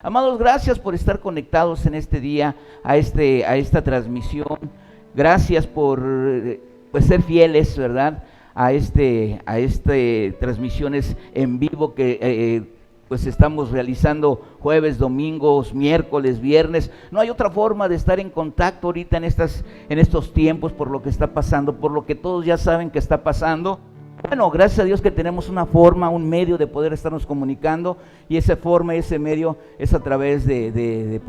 Amados, gracias por estar conectados en este día a esta transmisión. Gracias por ser fieles, ¿verdad? A transmisiones en vivo que estamos realizando jueves, domingos, miércoles, viernes. No hay otra forma de estar en contacto ahorita en estos tiempos por lo que está pasando, por lo que todos ya saben que está pasando. Bueno, gracias a Dios que tenemos una forma, un medio de poder estarnos comunicando, y esa forma, ese medio es a través de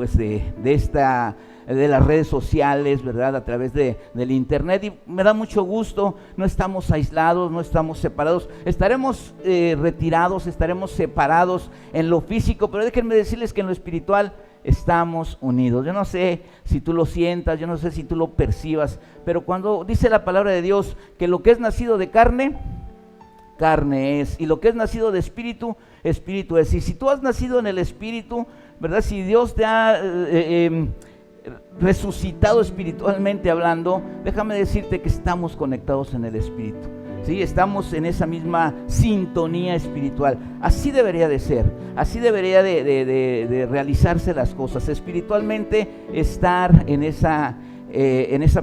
las redes sociales, ¿verdad? A través del internet, y me da mucho gusto. No estamos aislados, no estamos separados. Estaremos retirados, estaremos separados en lo físico, pero déjenme decirles que en lo espiritual estamos unidos. Yo no sé si tú lo sientas, yo no sé si tú lo percibas, pero cuando dice la palabra de Dios que lo que es nacido de carne, carne es, y lo que es nacido de espíritu, espíritu es. Y si tú has nacido en el espíritu, ¿verdad? Si Dios te ha resucitado espiritualmente hablando, déjame decirte que estamos conectados en el espíritu. Sí, estamos en esa misma sintonía espiritual. Así debería de ser, así debería de realizarse las cosas. Espiritualmente estar en esa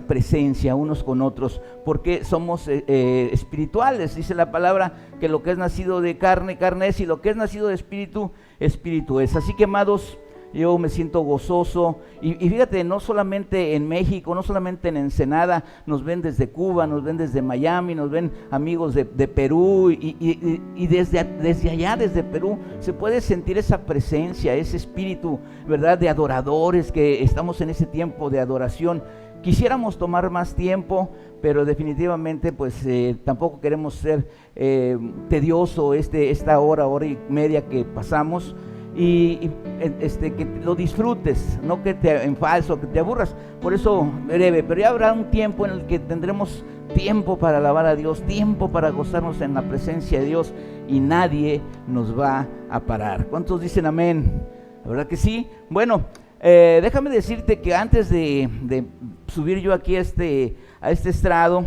presencia unos con otros, porque somos espirituales. Dice la palabra que lo que es nacido de carne, carne es, y lo que es nacido de espíritu, espíritu es. Así que, amados, yo me siento gozoso, y fíjate, no solamente en México, no solamente en Ensenada, nos ven desde Cuba, nos ven desde Miami, nos ven amigos de Perú, y desde allá, desde Perú, se puede sentir esa presencia, ese espíritu, ¿verdad?, de adoradores, que estamos en ese tiempo de adoración. Quisiéramos tomar más tiempo, pero definitivamente tampoco queremos ser tedioso esta hora y media que pasamos, y que lo disfrutes, no que te enfades o que te aburras. Por eso breve, pero ya habrá un tiempo en el que tendremos tiempo para alabar a Dios, tiempo para gozarnos en la presencia de Dios, y nadie nos va a parar. ¿Cuántos dicen amén? ¿La verdad que sí? Bueno, déjame decirte que antes de subir yo aquí a este estrado,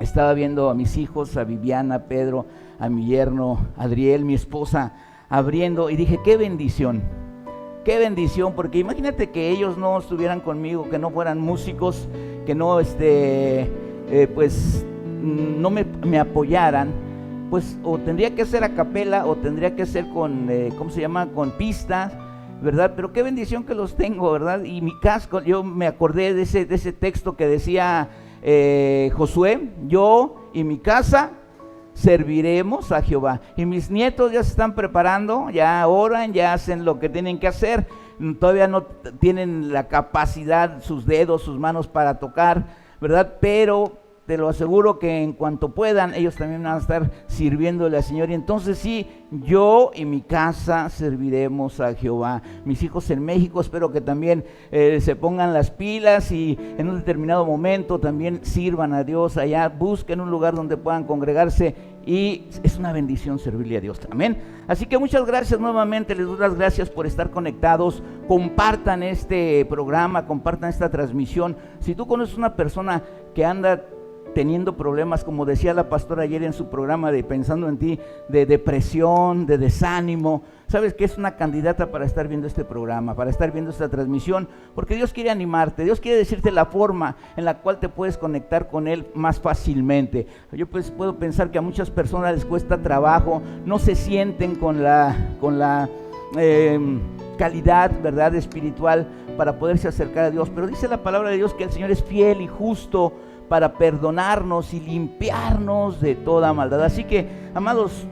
estaba viendo a mis hijos, a Viviana, a Pedro, a mi yerno, Adriel, mi esposa, abriendo, y dije, qué bendición, porque imagínate que ellos no estuvieran conmigo, que no fueran músicos, que no no me apoyaran, pues o tendría que ser a capela, o tendría que ser con con pistas, ¿verdad? Pero qué bendición que los tengo, ¿verdad? Y mi casco, yo me acordé de ese texto que decía Josué: yo y mi casa serviremos a Jehová. Y mis nietos ya se están preparando, ya oran, ya hacen lo que tienen que hacer. Todavía no tienen la capacidad, sus dedos, sus manos para tocar, ¿verdad? Pero te lo aseguro que en cuanto puedan, ellos también van a estar sirviéndole al Señor. Y entonces sí, yo y mi casa serviremos a Jehová. Mis hijos en México, espero que también se pongan las pilas, y en un determinado momento también sirvan a Dios allá, busquen un lugar donde puedan congregarse, y es una bendición servirle a Dios. Amén. Así que muchas gracias nuevamente, les doy las gracias por estar conectados. Compartan este programa, compartan esta transmisión. Si tú conoces una persona que anda teniendo problemas, como decía la pastora ayer en su programa de Pensando en Ti, de depresión, de desánimo, sabes que es una candidata para estar viendo este programa, para estar viendo esta transmisión, porque Dios quiere animarte, Dios quiere decirte la forma en la cual te puedes conectar con Él más fácilmente. Yo puedo pensar que a muchas personas les cuesta trabajo, no se sienten con la calidad, ¿verdad?, espiritual para poderse acercar a Dios, pero dice la palabra de Dios que el Señor es fiel y justo para perdonarnos y limpiarnos de toda maldad. Así que, amados,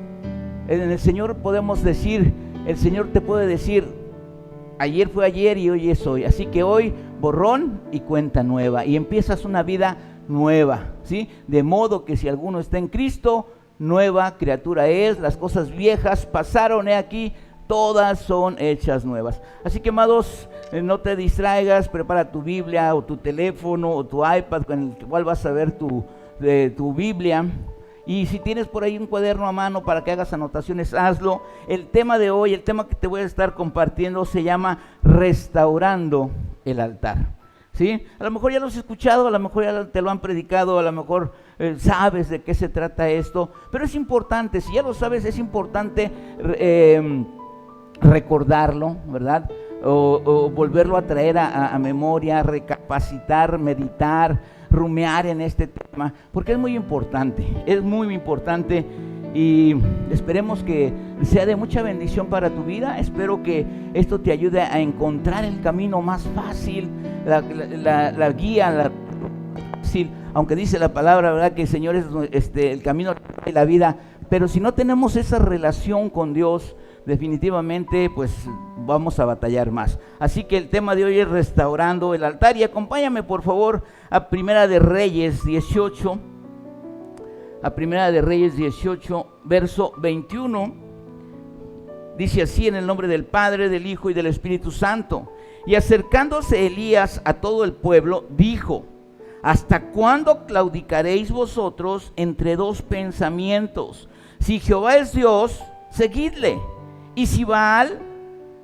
en el Señor podemos decir, el Señor te puede decir, ayer fue ayer y hoy es hoy. Así que hoy, borrón y cuenta nueva, y empiezas una vida nueva, ¿sí? De modo que si alguno está en Cristo, nueva criatura es, las cosas viejas pasaron, he aquí, todas son hechas nuevas. Así que, amados, no te distraigas, prepara tu Biblia o tu teléfono o tu iPad con el cual vas a ver tu Biblia, y si tienes por ahí un cuaderno a mano para que hagas anotaciones, hazlo. El tema de hoy, el tema que te voy a estar compartiendo se llama restaurando el altar. ¿sí? A lo mejor ya lo has escuchado, a lo mejor ya te lo han predicado, a lo mejor sabes de qué se trata esto, pero es importante, si ya lo sabes, es importante recordarlo, ¿verdad? O volverlo a traer a memoria, recapacitar, meditar, rumiar en este tema, porque es muy importante y esperemos que sea de mucha bendición para tu vida. Espero que esto te ayude a encontrar el camino más fácil, la guía, fácil, aunque dice la palabra, ¿verdad?, que el Señor es el camino de la vida, pero si no tenemos esa relación con Dios, definitivamente pues vamos a batallar más. Así que el tema de hoy es restaurando el altar, y acompáñame por favor a Primera de Reyes 18, verso 21. Dice así: en el nombre del Padre, del Hijo y del Espíritu Santo. Y acercándose Elías a todo el pueblo, dijo: ¿hasta cuándo claudicaréis vosotros entre dos pensamientos? Si Jehová es Dios, seguidle, y si Baal,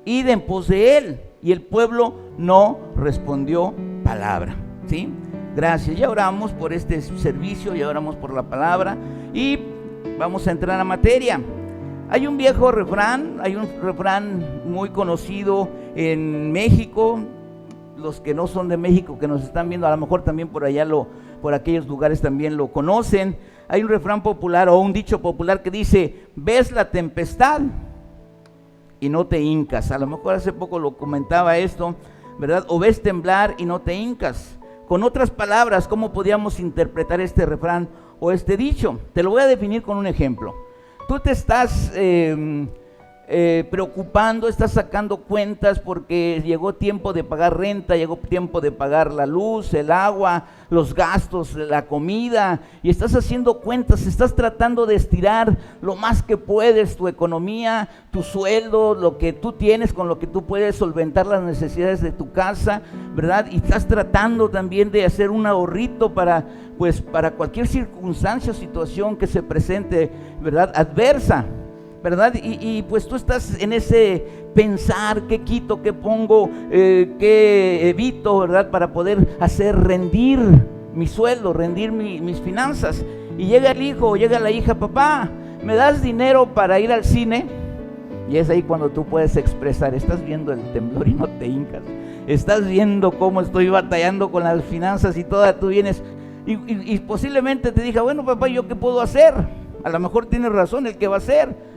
id en pos de él. Y el pueblo no respondió palabra. ¿Sí? Gracias. Ya oramos por este servicio, ya oramos por la palabra, y vamos a entrar a materia. Hay un viejo refrán, hay un refrán muy conocido en México. Los que no son de México, que nos están viendo, a lo mejor también por allá, por aquellos lugares también lo conocen. Hay un refrán popular o un dicho popular que dice: ves la tempestad y no te hincas. A lo mejor hace poco lo comentaba esto, ¿verdad? O ves temblar y no te hincas. Con otras palabras, ¿cómo podríamos interpretar este refrán o este dicho? Te lo voy a definir con un ejemplo. Tú te estás preocupando, estás sacando cuentas porque llegó tiempo de pagar renta, llegó tiempo de pagar la luz, el agua, los gastos, la comida, y estás haciendo cuentas, estás tratando de estirar lo más que puedes tu economía, tu sueldo, lo que tú tienes, con lo que tú puedes solventar las necesidades de tu casa, ¿verdad? Y estás tratando también de hacer un ahorrito para cualquier circunstancia o situación que se presente, ¿verdad?, adversa, ¿verdad? Y pues tú estás en ese pensar: ¿qué quito, qué pongo, qué evito, ¿verdad?, para poder hacer rendir mi sueldo, rendir mis finanzas. Y llega el hijo o llega la hija: papá, ¿me das dinero para ir al cine? Y es ahí cuando tú puedes expresar: estás viendo el temblor y no te hincas, estás viendo cómo estoy batallando con las finanzas y tú vienes y posiblemente te diga: bueno, papá, ¿yo qué puedo hacer? A lo mejor tiene razón el que va a hacer.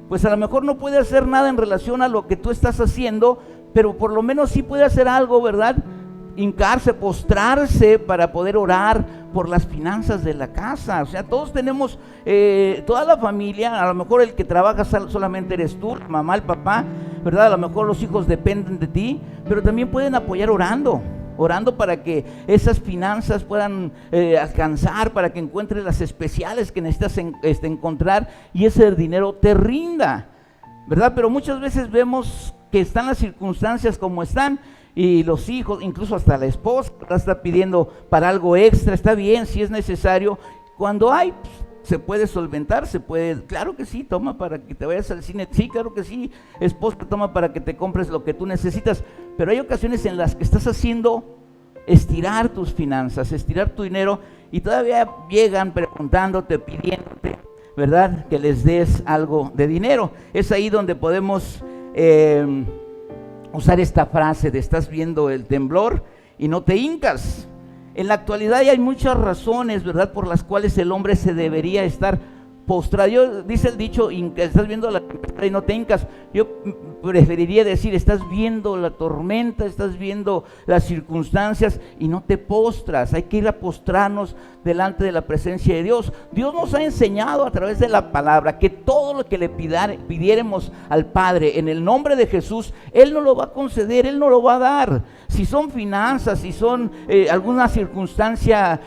Pues a lo mejor no puede hacer nada en relación a lo que tú estás haciendo, pero por lo menos sí puede hacer algo, ¿verdad? Hincarse, postrarse para poder orar por las finanzas de la casa. O sea, todos tenemos, toda la familia, a lo mejor el que trabaja solamente eres tú, la mamá, el papá, ¿verdad? A lo mejor los hijos dependen de ti, pero también pueden apoyar orando para que esas finanzas puedan alcanzar, para que encuentres las especiales que necesitas encontrar y ese dinero te rinda, ¿verdad? Pero muchas veces vemos que están las circunstancias como están y los hijos, incluso hasta la esposa, está pidiendo para algo extra. Está bien si es necesario, cuando hay, se puede solventar, claro que sí, toma para que te vayas al cine, sí, claro que sí, esposa, toma para que te compres lo que tú necesitas. Pero hay ocasiones en las que estás haciendo estirar tus finanzas, estirar tu dinero, y todavía llegan preguntándote, pidiéndote, ¿verdad?, que les des algo de dinero. Es ahí donde podemos usar esta frase de: estás viendo el temblor y no te hincas. En la actualidad hay muchas razones, ¿verdad?, por las cuales el hombre se debería estar postrado. Dice el dicho: estás viendo la tempestad y no te hincas. Yo preferiría decir: estás viendo la tormenta, estás viendo las circunstancias y no te postras. Hay que ir a postrarnos delante de la presencia de Dios. Dios nos ha enseñado a través de la palabra que todo lo que le pidiéremos al Padre en el nombre de Jesús, Él nos lo va a conceder, Él nos lo va a dar. Si son finanzas, si son alguna circunstancia,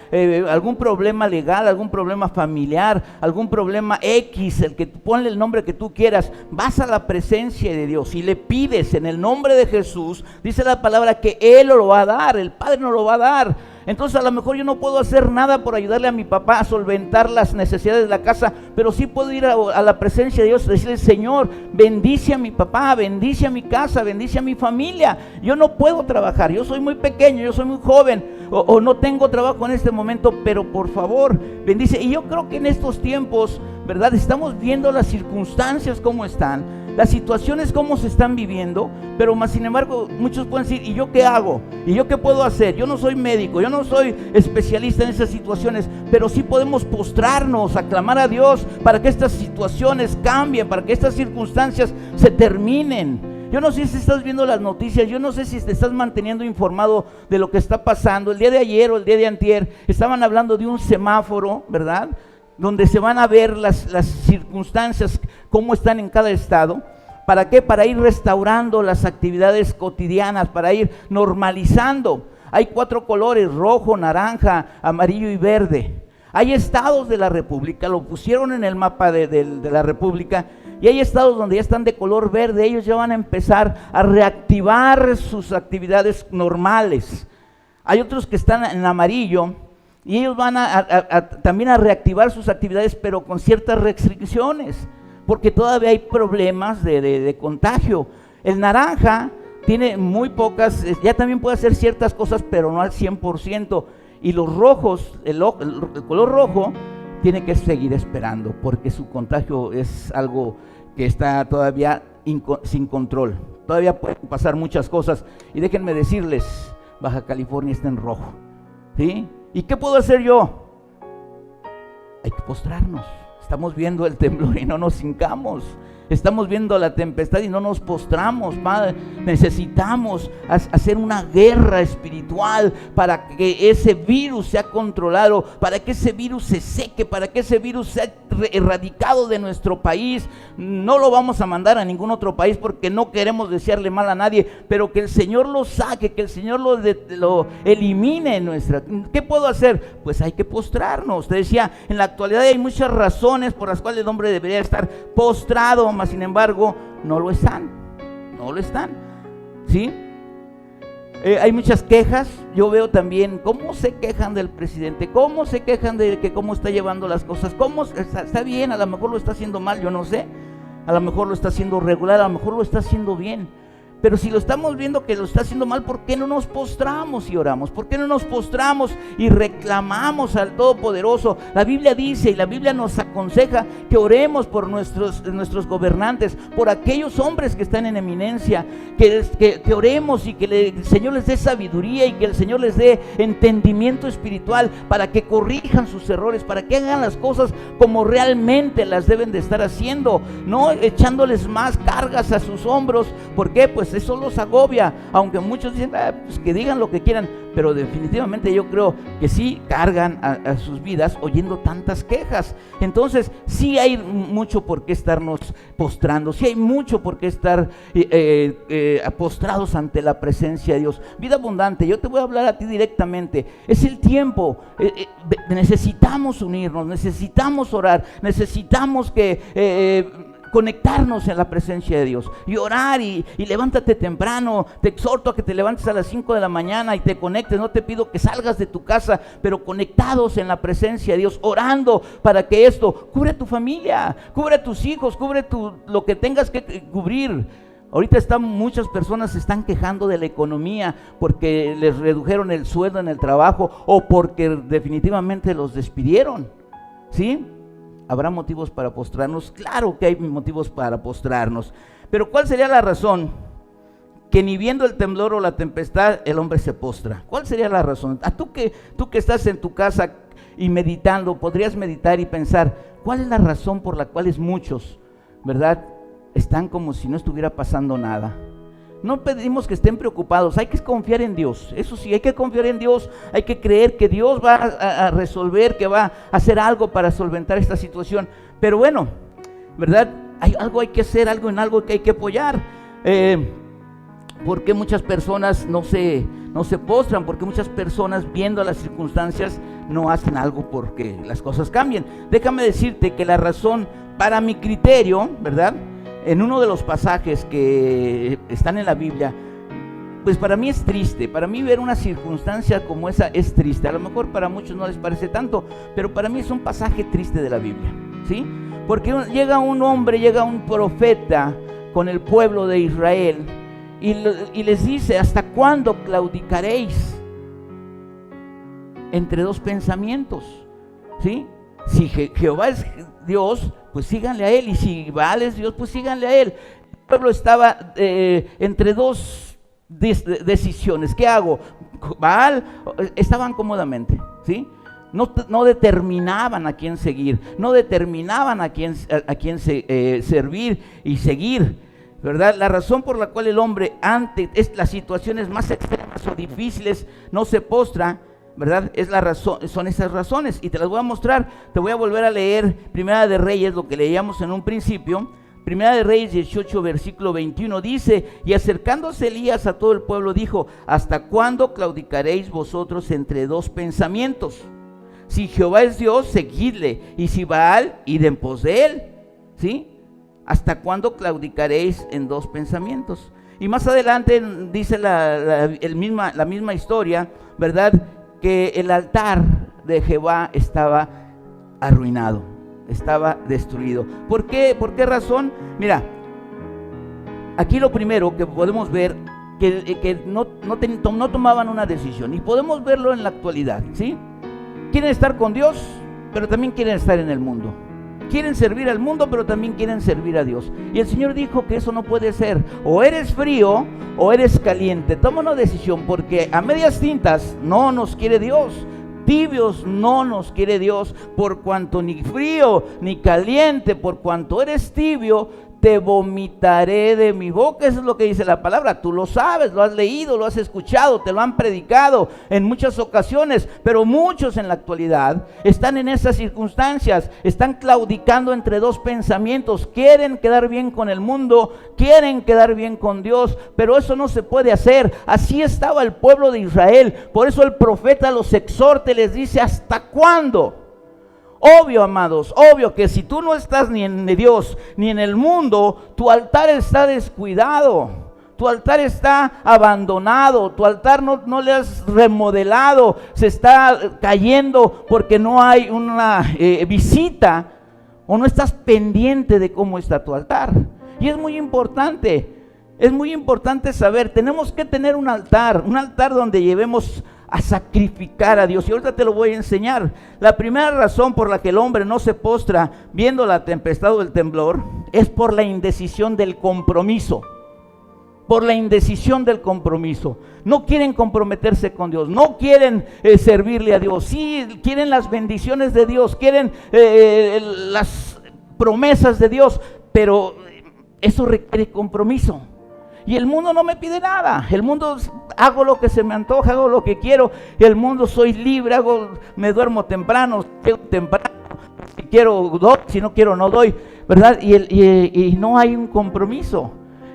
algún problema legal, algún problema familiar, algún problema X, ponle el nombre que tú quieras, vas a la presencia de Dios y le pides en el nombre de Jesús. Dice la palabra que Él lo va a dar, el Padre nos lo va a dar. Entonces a lo mejor yo no puedo hacer nada por ayudarle a mi papá a solventar las necesidades de la casa, pero sí puedo ir a la presencia de Dios y decirle: Señor, bendice a mi papá, bendice a mi casa, bendice a mi familia. Yo no puedo trabajar, yo soy muy pequeño, yo soy muy joven, o no tengo trabajo en este momento, pero por favor, bendice. Y yo creo que en estos tiempos, ¿verdad?, estamos viendo las circunstancias como están, las situaciones como se están viviendo, pero más sin embargo muchos pueden decir: ¿y yo qué hago? ¿Y yo qué puedo hacer? Yo no soy médico, yo no soy especialista en esas situaciones, pero sí podemos postrarnos a clamar a Dios para que estas situaciones cambien, para que estas circunstancias se terminen. Yo no sé si estás viendo las noticias, yo no sé si te estás manteniendo informado de lo que está pasando. El día de ayer o el día de antier estaban hablando de un semáforo, ¿verdad?, donde se van a ver las circunstancias, cómo están en cada estado. ¿Para qué? Para ir restaurando las actividades cotidianas, para ir normalizando. Hay 4 colores: rojo, naranja, amarillo y verde. Hay estados de la República, lo pusieron en el mapa de la República, y hay estados donde ya están de color verde. Ellos ya van a empezar a reactivar sus actividades normales. Hay otros que están en amarillo, y ellos van también a reactivar sus actividades, pero con ciertas restricciones, porque todavía hay problemas de contagio. El naranja tiene muy pocas, ya también puede hacer ciertas cosas, pero no al 100%. Y los rojos, el color rojo, tiene que seguir esperando, porque su contagio es algo que está todavía sin control. Todavía pueden pasar muchas cosas. Y déjenme decirles, Baja California está en rojo, ¿sí? ¿Y qué puedo hacer yo? Hay que postrarnos. Estamos viendo el temblor y no nos hincamos. Estamos viendo la tempestad y no nos postramos. Padre, necesitamos hacer una guerra espiritual para que ese virus sea controlado, para que ese virus se seque, para que ese virus sea erradicado de nuestro país. No lo vamos a mandar a ningún otro país porque no queremos desearle mal a nadie, pero que el Señor lo saque, que el Señor lo elimine en nuestra. ¿Qué puedo hacer? Pues hay que postrarnos. Te decía, en la actualidad hay muchas razones por las cuales el hombre debería estar postrado, mas sin embargo no lo están, ¿sí? Hay muchas quejas. Yo veo también cómo se quejan del presidente, cómo se quejan de que cómo está llevando las cosas, cómo está bien, a lo mejor lo está haciendo mal, yo no sé, a lo mejor lo está haciendo regular, a lo mejor lo está haciendo bien. Pero si lo estamos viendo que lo está haciendo mal, ¿por qué no nos postramos y oramos? ¿Por qué no nos postramos y reclamamos al Todopoderoso? La Biblia dice, y la Biblia nos aconseja, que oremos por nuestros gobernantes, por aquellos hombres que están en eminencia, que oremos y que el Señor les dé sabiduría y que el Señor les dé entendimiento espiritual para que corrijan sus errores, para que hagan las cosas como realmente las deben de estar haciendo, no echándoles más cargas a sus hombros. ¿Por qué? Pues eso los agobia, aunque muchos dicen pues que digan lo que quieran, pero definitivamente yo creo que sí cargan a sus vidas oyendo tantas quejas. Entonces sí hay mucho por qué estarnos postrando, sí hay mucho por qué estar postrados ante la presencia de Dios. Vida abundante, yo te voy a hablar a ti directamente. Es el tiempo, necesitamos unirnos, necesitamos orar, necesitamos conectarnos en la presencia de Dios y orar y levántate temprano. Te exhorto a que te levantes a las 5 de la mañana y te conectes. No te pido que salgas de tu casa, pero conectados en la presencia de Dios, orando para que esto cubre tu familia, cubre a tus hijos, cubre lo que tengas que cubrir. Ahorita muchas personas se están quejando de la economía porque les redujeron el sueldo en el trabajo o porque definitivamente los despidieron, ¿sí? ¿Habrá motivos para postrarnos? Claro que hay motivos para postrarnos, pero ¿cuál sería la razón que ni viendo el temblor o la tempestad el hombre se postra? ¿Cuál sería la razón? Tú que estás en tu casa y meditando, podrías meditar y pensar, ¿cuál es la razón por la cual muchos, ¿verdad?, están como si no estuviera pasando nada? No pedimos que estén preocupados, hay que confiar en Dios. Eso sí, hay que confiar en Dios, hay que creer que Dios va a resolver, que va a hacer algo para solventar esta situación. Pero bueno, ¿verdad? Hay que hacer, en algo que hay que apoyar. ¿Por qué muchas personas no se postran? Porque muchas personas, viendo las circunstancias, no hacen algo porque las cosas cambien. Déjame decirte que la razón, para mi criterio, ¿verdad?, en uno de los pasajes que están en la Biblia, pues para mí es triste. Para mí ver una circunstancia como esa es triste. A lo mejor para muchos no les parece tanto, pero para mí es un pasaje triste de la Biblia, ¿sí? Porque llega un hombre, llega un profeta con el pueblo de Israel y les dice: ¿hasta cuándo claudicaréis entre dos pensamientos? ¿Sí? Si Jehová es Dios, pues síganle a él, y si Baal es Dios, pues síganle a él. El pueblo estaba entre dos decisiones. ¿Qué hago? Baal, estaban cómodamente, ¿sí? No determinaban a quién seguir, no determinaban a quién servir y seguir, ¿verdad? La razón por la cual el hombre ante las situaciones más extremas o difíciles no se postra, ¿verdad? Son esas razones, y te las voy a mostrar. Te voy a volver a leer Primera de Reyes, lo que leíamos en un principio. Primera de Reyes 18, versículo 21 dice: y acercándose Elías a todo el pueblo dijo: ¿hasta cuándo claudicaréis vosotros entre dos pensamientos? Si Jehová es Dios, seguidle, y si Baal, id en pos de él, ¿sí? ¿Hasta cuándo claudicaréis en dos pensamientos? Y más adelante dice la misma historia, ¿verdad? Que el altar de Jehová estaba arruinado, estaba destruido. ¿Por qué? ¿Por qué razón? Mira, aquí lo primero que podemos ver, que no tomaban una decisión, y podemos verlo en la actualidad, ¿sí? Quieren estar con Dios, pero también quieren estar en el mundo. Quieren servir al mundo, pero también quieren servir a Dios. Y el Señor dijo que eso no puede ser. O eres frío o eres caliente. Toma una decisión, porque a medias tintas no nos quiere Dios. Tibios no nos quiere Dios, por cuanto ni frío ni caliente, por cuanto eres tibio, te vomitaré de mi boca. Eso es lo que dice la palabra. Tú lo sabes, lo has leído, lo has escuchado, te lo han predicado en muchas ocasiones, pero muchos en la actualidad están en esas circunstancias, están claudicando entre dos pensamientos. Quieren quedar bien con el mundo, quieren quedar bien con Dios, pero eso no se puede hacer. Así estaba el pueblo de Israel. Por eso el profeta los exhorta y les dice: ¿hasta cuándo? Obvio, amados, obvio que si tú no estás ni en Dios ni en el mundo, tu altar está descuidado, tu altar está abandonado, tu altar no le has remodelado, se está cayendo porque no hay una visita, o no estás pendiente de cómo está tu altar. Y es muy importante saber, tenemos que tener un altar donde llevemos a sacrificar a Dios. Y ahorita te lo voy a enseñar. La primera razón por la que el hombre no se postra viendo la tempestad o el temblor es por la indecisión del compromiso. Por la indecisión del compromiso. No quieren comprometerse con Dios, no quieren servirle a Dios. Sí, quieren las bendiciones de Dios, quieren las promesas de Dios, pero eso requiere compromiso. Y el mundo no me pide nada. El mundo, hago lo que se me antoja, hago lo que quiero. El mundo, soy libre, me duermo temprano, si quiero doy, si no quiero no doy, ¿verdad? Y no hay un compromiso.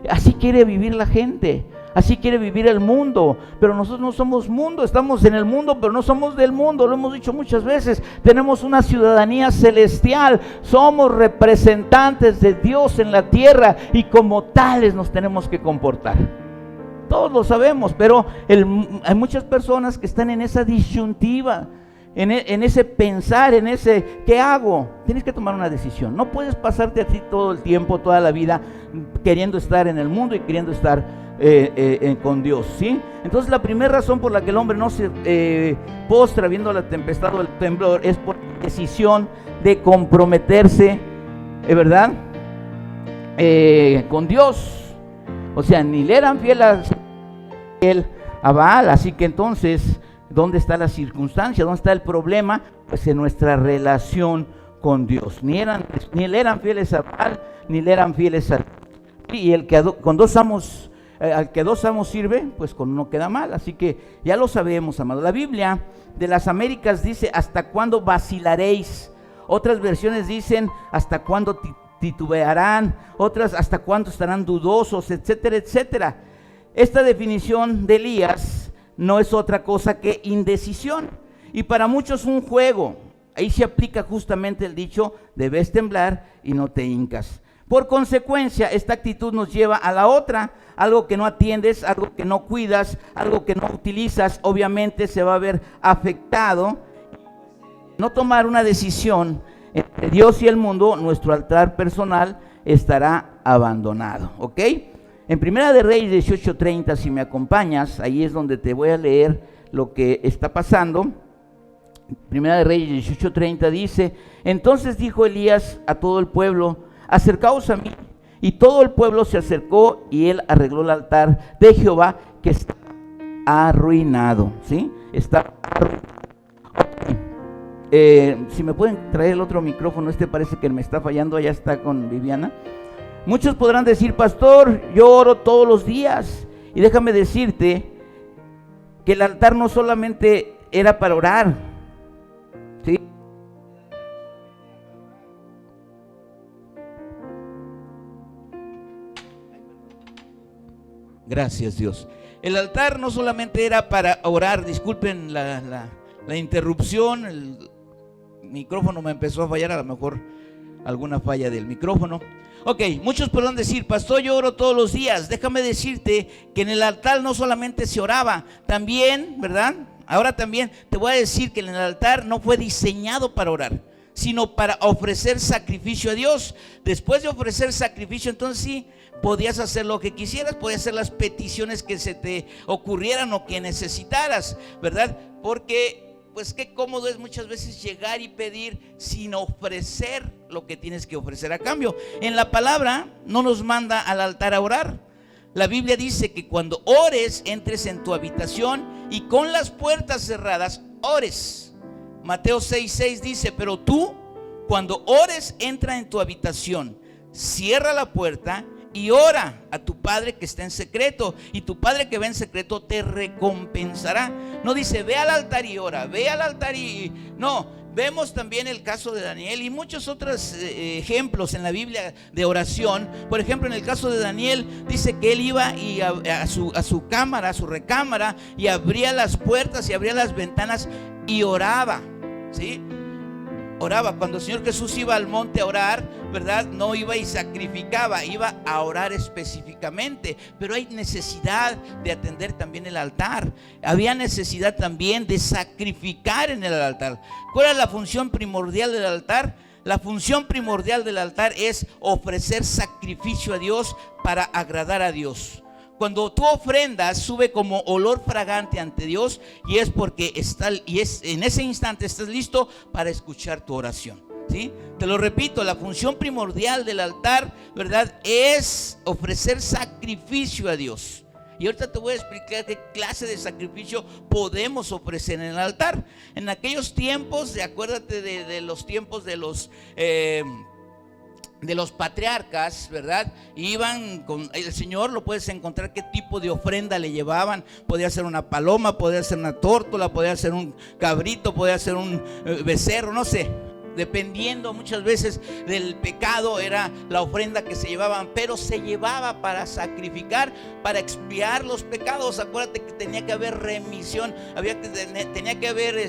Así quiere vivir la gente, así quiere vivir el mundo. Pero nosotros no somos mundo, estamos en el mundo, pero no somos del mundo. Lo hemos dicho muchas veces. Tenemos una ciudadanía celestial, somos representantes de Dios en la tierra, y como tales nos tenemos que comportar. Todos lo sabemos, pero hay muchas personas que están en esa disyuntiva, en ese pensar, en ese ¿qué hago? Tienes que tomar una decisión. No puedes pasarte así todo el tiempo, toda la vida, queriendo estar en el mundo y queriendo estar con Dios, ¿sí? Entonces la primera razón por la que el hombre no se postra viendo la tempestad o el temblor es por decisión de comprometerse, ¿verdad? Con Dios. O sea, ni le eran fiel a Baal. Así que entonces, ¿dónde está la circunstancia? ¿Dónde está el problema? Pues en nuestra relación con Dios. Ni le eran fieles a Baal, ni le eran fieles a Dios. Y el que con dos amos al que dos amos sirve, pues con uno queda mal. Así que ya lo sabemos, amado. La Biblia de las Américas dice: ¿hasta cuándo vacilaréis? Otras versiones dicen: ¿hasta cuándo titubearán? Otras: ¿hasta cuándo estarán dudosos? Etcétera, etcétera. Esta definición de Elías no es otra cosa que indecisión, y para muchos un juego. Ahí se aplica justamente el dicho: debes temblar y no te hincas. Por consecuencia, esta actitud nos lleva a la otra. Algo que no atiendes, algo que no cuidas, algo que no utilizas, obviamente se va a ver afectado. No tomar una decisión entre Dios y el mundo, nuestro altar personal estará abandonado, ¿ok? En Primera de Reyes 18:30, si me acompañas, ahí es donde te voy a leer lo que está pasando. Primera de Reyes 18:30 dice: entonces dijo Elías a todo el pueblo: acercaos a mí. Y todo el pueblo se acercó y él arregló el altar de Jehová, que está arruinado, ¿sí? Está arruinado. Si me pueden traer el otro micrófono, parece que me está fallando, allá está con Viviana. Muchos podrán decir: pastor, yo oro todos los días. Y déjame decirte que el altar no solamente era para orar, ¿sí? Gracias, Dios. El altar no solamente era para orar, disculpen la interrupción, el micrófono me empezó a fallar, a lo mejor alguna falla del micrófono. Ok, muchos podrán decir: pastor, yo oro todos los días. Déjame decirte que en el altar no solamente se oraba, también, ¿verdad? Ahora también te voy a decir que en el altar no fue diseñado para orar, sino para ofrecer sacrificio a Dios. Después de ofrecer sacrificio, entonces sí, podías hacer lo que quisieras, podías hacer las peticiones que se te ocurrieran o que necesitaras, ¿verdad? Porque pues qué cómodo es muchas veces llegar y pedir sin ofrecer lo que tienes que ofrecer a cambio. En la palabra no nos manda al altar a orar. La Biblia dice que cuando ores, entres en tu habitación y con las puertas cerradas ores. Mateo 6:6 dice: pero tú, cuando ores, entra en tu habitación, cierra la puerta y ora a tu Padre que está en secreto, y tu Padre que ve en secreto te recompensará. No dice: ve al altar y ora, ve al altar y... No, vemos también el caso de Daniel y muchos otros ejemplos en la Biblia de oración. Por ejemplo, en el caso de Daniel dice que él iba y a su cámara, a su recámara, y abría las puertas y abría las ventanas y oraba, ¿sí? Oraba. Cuando el Señor Jesús iba al monte a orar, ¿verdad? No iba y sacrificaba, iba a orar específicamente. Pero hay necesidad de atender también el altar. Había necesidad también de sacrificar en el altar. ¿Cuál es la función primordial del altar? La función primordial del altar es ofrecer sacrificio a Dios para agradar a Dios. Cuando tú ofrendas, sube como olor fragante ante Dios, y es porque en ese instante estás listo para escuchar tu oración, ¿sí? Te lo repito, la función primordial del altar, ¿verdad?, es ofrecer sacrificio a Dios. Y ahorita te voy a explicar qué clase de sacrificio podemos ofrecer en el altar. En aquellos tiempos, acuérdate de los tiempos de los patriarcas, ¿verdad? Iban con el Señor, lo puedes encontrar qué tipo de ofrenda le llevaban. Podía ser una paloma, podía ser una tórtola, podía ser un cabrito, podía ser un becerro, no sé. Dependiendo muchas veces del pecado era la ofrenda que se llevaban, pero se llevaba para sacrificar, para expiar los pecados. Acuérdate que tenía que haber remisión, tenía que haber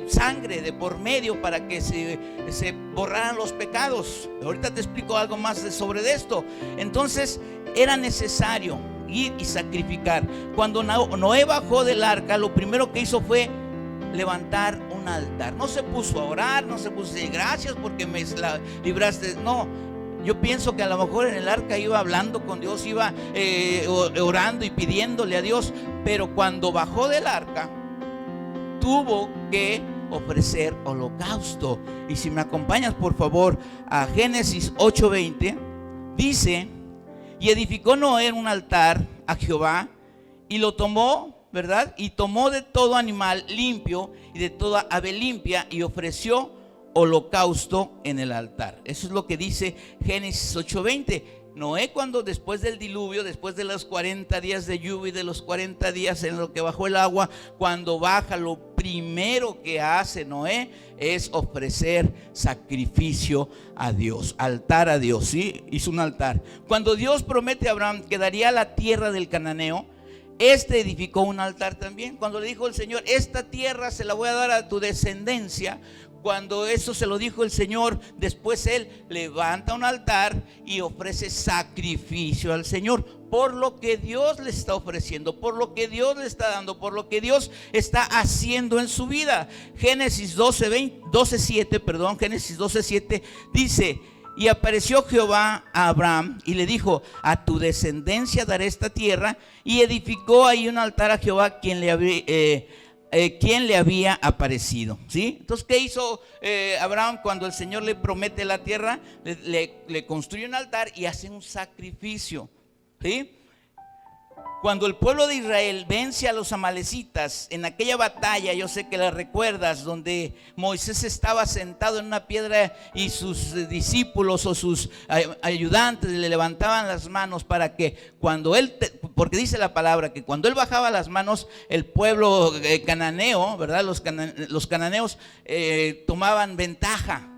sangre de por medio para que se borraran los pecados. Ahorita te explico algo más sobre esto. Entonces era necesario ir y sacrificar. Cuando Noé bajó del arca, lo primero que hizo fue levantar un altar. No se puso a orar, no se puso a decir gracias porque me libraste. No, yo pienso que a lo mejor en el arca iba hablando con Dios, iba orando y pidiéndole a Dios. Pero cuando bajó del arca, tuvo que ofrecer holocausto. Y si me acompañas por favor a Génesis 8:20, dice: y edificó Noé un altar a Jehová y lo tomó, ¿verdad? Y tomó de todo animal limpio y de toda ave limpia y ofreció holocausto en el altar. Eso es lo que dice Génesis 8:20. Noé, cuando después del diluvio, después de los 40 días de lluvia y de los 40 días en lo que bajó el agua, cuando baja, lo primero que hace Noé es ofrecer sacrificio a Dios, altar a Dios, ¿sí? Hizo un altar. Cuando Dios promete a Abraham que daría la tierra del cananeo, edificó un altar también. Cuando le dijo el Señor: esta tierra se la voy a dar a tu descendencia, Cuando eso se lo dijo el Señor, después él levanta un altar y ofrece sacrificio al Señor por lo que Dios le está ofreciendo, por lo que Dios le está dando, por lo que Dios está haciendo en su vida. Génesis 12:7 dice: y apareció Jehová a Abraham y le dijo: a tu descendencia daré esta tierra. Y edificó ahí un altar a Jehová, quien le había aparecido. ¿Sí? Entonces, ¿qué hizo Abraham cuando el Señor le promete la tierra? Le construye un altar y hace un sacrificio. ¿Sí? Cuando el pueblo de Israel vence a los amalecitas en aquella batalla, yo sé que la recuerdas, donde Moisés estaba sentado en una piedra y sus discípulos o sus ayudantes le levantaban las manos para que cuando él, porque dice la palabra que cuando él bajaba las manos, el pueblo cananeo, ¿verdad? Los cananeos tomaban ventaja.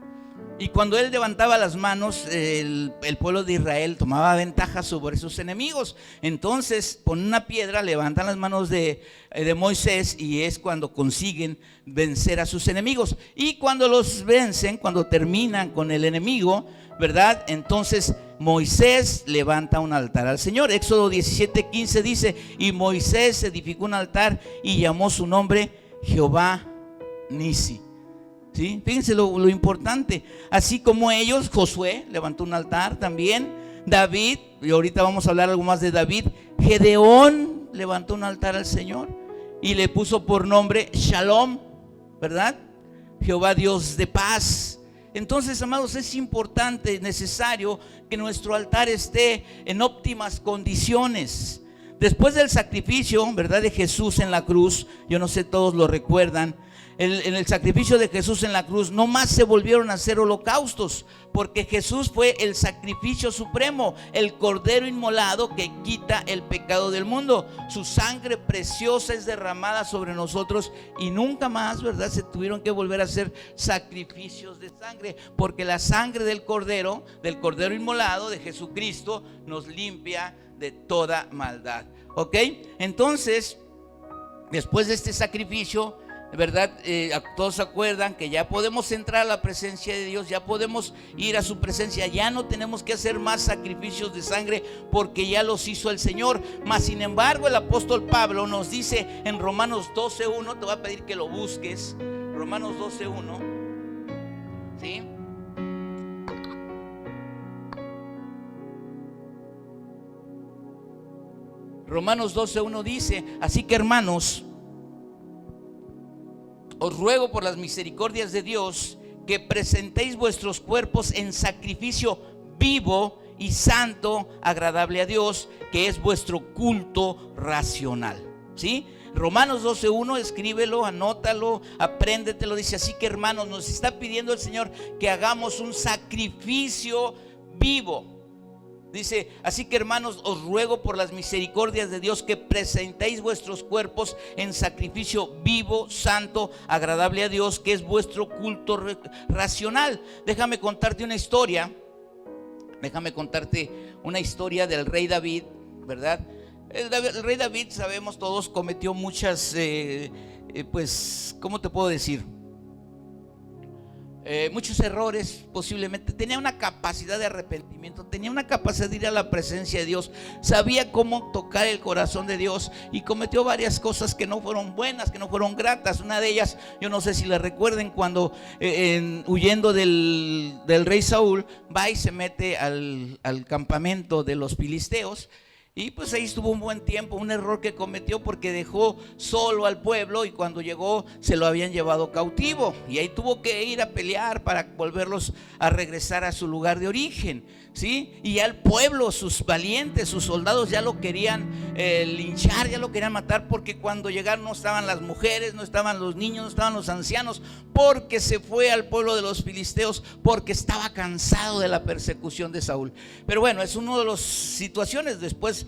Y cuando él levantaba las manos, el pueblo de Israel tomaba ventaja sobre sus enemigos. Entonces, con una piedra levantan las manos de Moisés, y es cuando consiguen vencer a sus enemigos. Y cuando los vencen, cuando terminan con el enemigo, ¿verdad? Entonces Moisés levanta un altar al Señor. Éxodo 17:15 dice: y Moisés edificó un altar y llamó su nombre Jehová Nisi. ¿Sí? Fíjense lo importante. Así como ellos, Josué levantó un altar también. David, y ahorita vamos a hablar algo más de David. Gedeón levantó un altar al Señor y le puso por nombre Shalom, ¿verdad? Jehová Dios de paz. Entonces, amados, es importante, necesario que nuestro altar esté en óptimas condiciones. Después del sacrificio, ¿verdad?, de Jesús en la cruz, yo no sé, todos lo recuerdan. En el sacrificio de Jesús en la cruz, no más se volvieron a hacer holocaustos, porque Jesús fue el sacrificio supremo, el cordero inmolado que quita el pecado del mundo. Su sangre preciosa es derramada sobre nosotros, y nunca más, ¿verdad?, se tuvieron que volver a hacer sacrificios de sangre, porque la sangre del cordero inmolado de Jesucristo nos limpia de toda maldad. ¿Ok? Entonces, después de este sacrificio, ¿verdad? Todos se acuerdan que ya podemos entrar a la presencia de Dios, ya podemos ir a su presencia, ya no tenemos que hacer más sacrificios de sangre, porque ya los hizo el Señor. Mas sin embargo, el apóstol Pablo nos dice en Romanos 12:1, te voy a pedir que lo busques, Romanos 12:1, ¿sí? Romanos 12:1 dice: así que, hermanos, os ruego por las misericordias de Dios que presentéis vuestros cuerpos en sacrificio vivo y santo, agradable a Dios, que es vuestro culto racional. ¿Sí? Romanos 12:1, escríbelo, anótalo, apréndetelo. Dice: así que, hermanos, nos está pidiendo el Señor que hagamos un sacrificio vivo. Dice: así que, hermanos, os ruego por las misericordias de Dios que presentéis vuestros cuerpos en sacrificio vivo, santo, agradable a Dios, que es vuestro culto racional. Déjame contarte una historia del rey David, ¿verdad? El rey David, sabemos todos, cometió muchas, pues, ¿cómo te puedo decir? Muchos errores. Posiblemente tenía una capacidad de arrepentimiento, tenía una capacidad de ir a la presencia de Dios, sabía cómo tocar el corazón de Dios, y cometió varias cosas que no fueron buenas, que no fueron gratas. Una de ellas, yo no sé si la recuerden, cuando huyendo del rey Saúl, va y se mete al campamento de los filisteos. Y pues ahí estuvo un buen tiempo. Un error que cometió, porque dejó solo al pueblo, y cuando llegó se lo habían llevado cautivo, y ahí tuvo que ir a pelear para volverlos a regresar a su lugar de origen, ¿sí? Y ya el pueblo, sus valientes, sus soldados, ya lo querían linchar, ya lo querían matar, porque cuando llegaron no estaban las mujeres, no estaban los niños, no estaban los ancianos, porque se fue al pueblo de los filisteos, porque estaba cansado de la persecución de Saúl. Pero bueno, es una de las situaciones. Después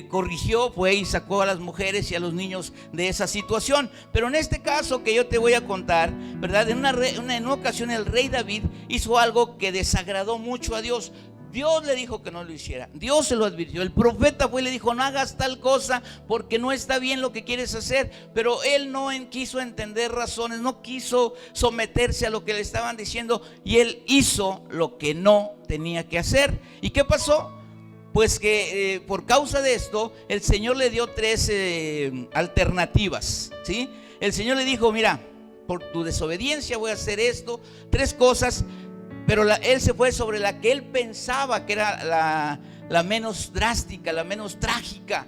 corrigió, fue y sacó a las mujeres y a los niños de esa situación. Pero en este caso que yo te voy a contar, ¿verdad? En una ocasión el rey David hizo algo que desagradó mucho a Dios. Dios le dijo que no lo hiciera, Dios se lo advirtió, el profeta fue y le dijo: no hagas tal cosa porque no está bien lo que quieres hacer. Pero él no quiso entender razones, no quiso someterse a lo que le estaban diciendo, y él hizo lo que no tenía que hacer. ¿Y qué pasó? Pues que por causa de esto el Señor le dio tres alternativas, ¿sí? El Señor le dijo: mira, por tu desobediencia voy a hacer esto, tres cosas. Pero él se fue sobre la que él pensaba que era la menos drástica, la menos trágica.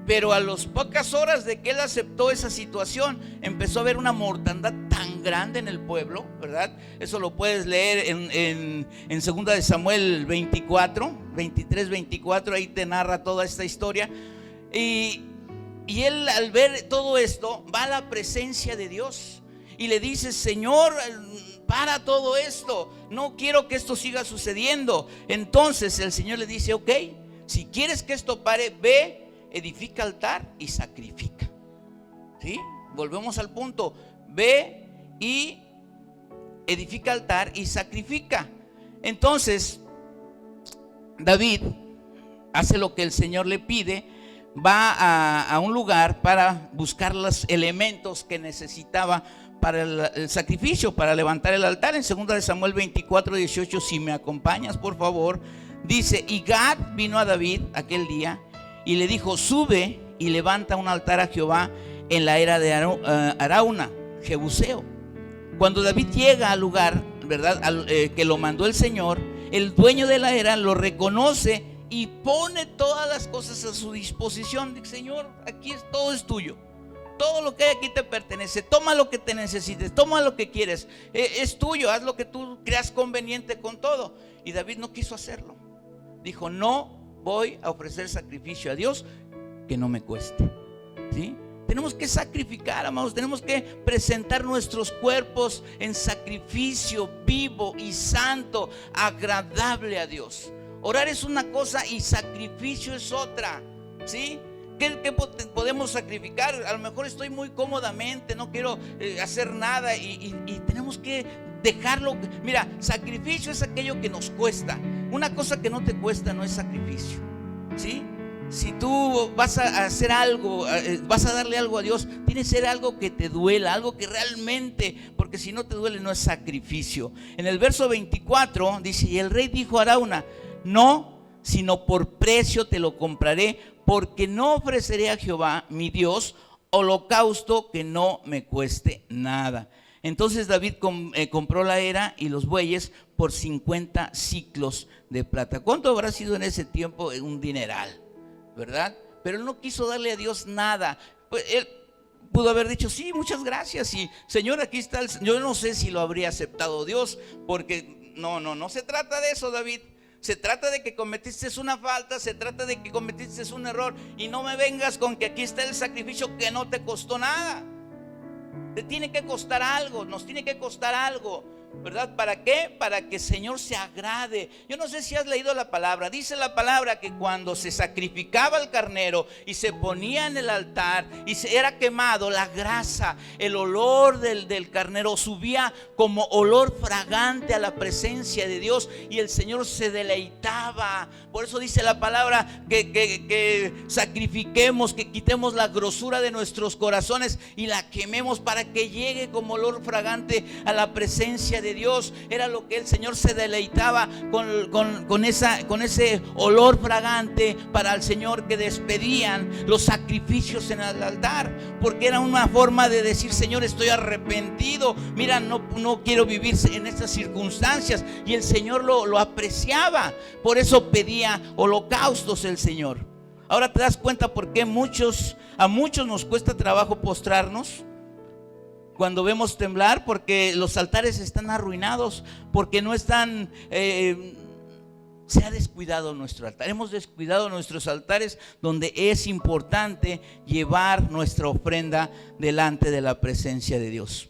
Pero a las pocas horas de que él aceptó esa situación, empezó a haber una mortandad tan grande en el pueblo, ¿verdad? Eso lo puedes leer en 2 de Samuel 24, 23, 24, ahí te narra toda esta historia. Y él, al ver todo esto, va a la presencia de Dios y le dice: Señor, para todo esto, no quiero que esto siga sucediendo. Entonces el Señor le dice: ok, si quieres que esto pare, ve, edifica altar y sacrifica. ¿Sí? Volvemos al punto: ve y edifica altar y sacrifica. Entonces David hace lo que el Señor le pide, va a un lugar para buscar los elementos que necesitaba para el sacrificio, para levantar el altar. En 2 de Samuel 24, 18, si me acompañas por favor, dice: y Gad vino a David aquel día y le dijo: sube y levanta un altar a Jehová en la era de Arauna, Jebuseo. Cuando David llega al lugar, ¿verdad?, que lo mandó el Señor, el dueño de la era lo reconoce y pone todas las cosas a su disposición. Dice: Señor, aquí todo es tuyo. Todo lo que hay aquí te pertenece. Toma lo que te necesites, toma lo que quieres, es tuyo, haz lo que tú creas conveniente con todo. Y David no quiso hacerlo. Dijo: no voy a ofrecer sacrificio a Dios que no me cueste. ¿Sí? Tenemos que sacrificar, amados. Tenemos que presentar nuestros cuerpos en sacrificio vivo y santo, agradable a Dios. Orar es una cosa y sacrificio es otra. ¿Sí? ¿Qué podemos sacrificar? A lo mejor estoy muy cómodamente, no quiero hacer nada y tenemos que dejarlo. Mira, sacrificio es aquello que nos cuesta. Una cosa que no te cuesta no es sacrificio. ¿Sí? Si tú vas a hacer algo, vas a darle algo a Dios, tiene que ser algo que te duela, algo que realmente, porque si no te duele no es sacrificio. En el verso 24 dice: y el rey dijo a Arauna: no, sino por precio te lo compraré, porque no ofreceré a Jehová mi Dios holocausto que no me cueste nada. Entonces David compró la era y los bueyes por 50 siclos de plata. ¿Cuánto habrá sido en ese tiempo? Un dineral, ¿verdad? Pero él no quiso darle a Dios nada. Pues él pudo haber dicho: sí, muchas gracias, y Señor, aquí está yo no sé si lo habría aceptado Dios, porque no se trata de eso, David. Se trata de que cometiste una falta, se trata de que cometiste un error, y no me vengas con que aquí está el sacrificio que no te costó nada. Te tiene que costar algo, nos tiene que costar algo, ¿verdad? ¿Para qué? Para que el Señor se agrade. Yo no sé si has leído la palabra. Dice la palabra que cuando se sacrificaba el carnero y se ponía en el altar y se era quemado, la grasa, el olor del carnero subía como olor fragante a la presencia de Dios, y el Señor se deleitaba. Por eso dice la palabra que sacrifiquemos, que quitemos la grosura de nuestros corazones y la quememos para que llegue como olor fragante a la presencia de Dios. Era lo que el Señor se deleitaba con ese olor fragante para el Señor, que despedían los sacrificios en el altar, porque era una forma de decir: Señor, estoy arrepentido, mira, no quiero vivir en estas circunstancias. Y el Señor lo apreciaba, por eso pedía holocaustos el Señor. Ahora te das cuenta por qué a muchos nos cuesta trabajo postrarnos cuando vemos temblar, porque los altares están arruinados, porque no están, se ha descuidado nuestro altar. Hemos descuidado nuestros altares, donde es importante llevar nuestra ofrenda delante de la presencia de Dios.